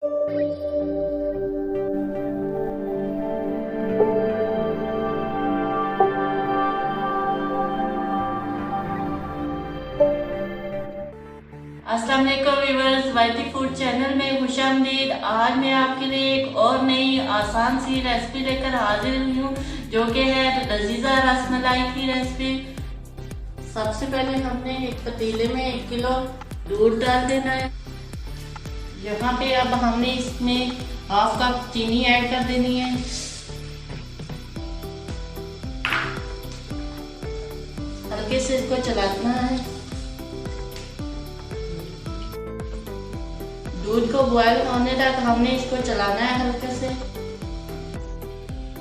अस्सलाम वालेकुम व्यूअर्स, वाइटी food channel में खुशामदीद। आज मैं आपके लिए एक और नई आसान सी रेसिपी लेकर हाजिर हुई हूँ, जो कि है लजीजा रसमलाई की रेसिपी। सबसे पहले हमने एक पतीले में 1 किलो दूध डाल देना है। यहाँ पे अब हमने इसमें हाफ कप चीनी ऐड कर देनी है। हल्के से इसको चलाना है। दूध को बॉयल होने तक हमने इसको चलाना है हल्के से।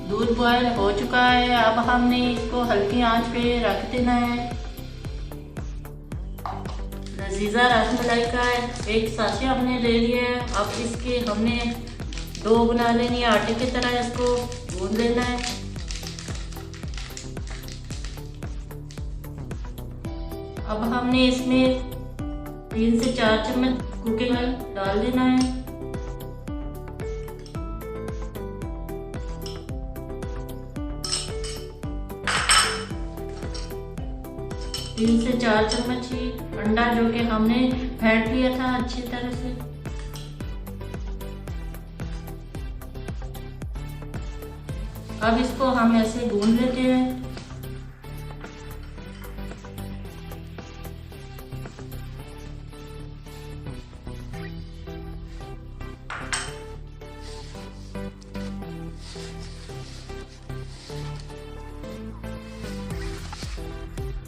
दूध बॉयल हो चुका है, अब हमने इसको हल्की आंच पे रख देना है। लजीजा रसमलाई का एक साशे हमने ले लिया है। अब इसके हमने डो बना लेनी है, आटे की तरह इसको गूंद लेना है। अब हमने इसमें 3 से 4 चम्मच कुकिंग ऑयल डाल देना है। तीन से 4 चम्मच ही अंडा, जो कि हमने फेंट लिया था अच्छी तरह से। अब इसको हम ऐसे गूंद लेते हैं।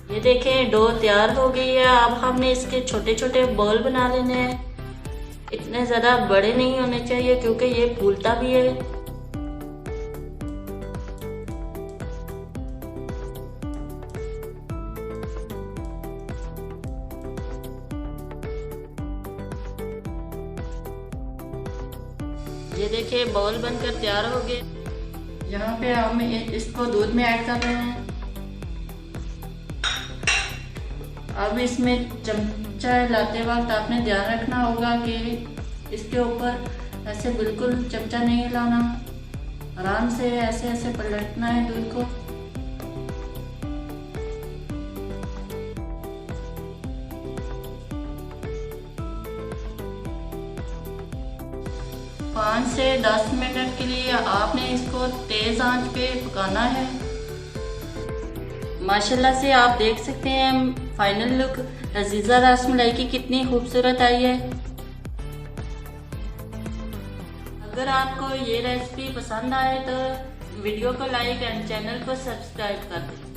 ये देखें, डो तैयार हो गई है। अब हमने इसके छोटे छोटे बॉल बना लेने हैं। इतने ज़्यादा बड़े नहीं होने चाहिए क्योंकि ये फूलता भी है। ये देखिए, बॉल बनकर तैयार हो गए। यहाँ पे हम इसको दूध में ऐड कर रहे हैं। अब इसमें चमचा हिलाते वक्त आपने ध्यान रखना होगा कि इसके ऊपर ऐसे बिल्कुल चमचा नहीं हिलाना, आराम से ऐसे ऐसे पलटना है दूध को। पाँच से 10 मिनट के लिए आपने इसको तेज आंच पे पकाना है। माशाल्लाह से आप देख सकते हैं फाइनल लुक लजीजा रसमलाई की कितनी खूबसूरत आई है। अगर आपको ये रेसिपी पसंद आए तो वीडियो को लाइक एंड चैनल को सब्सक्राइब कर दें।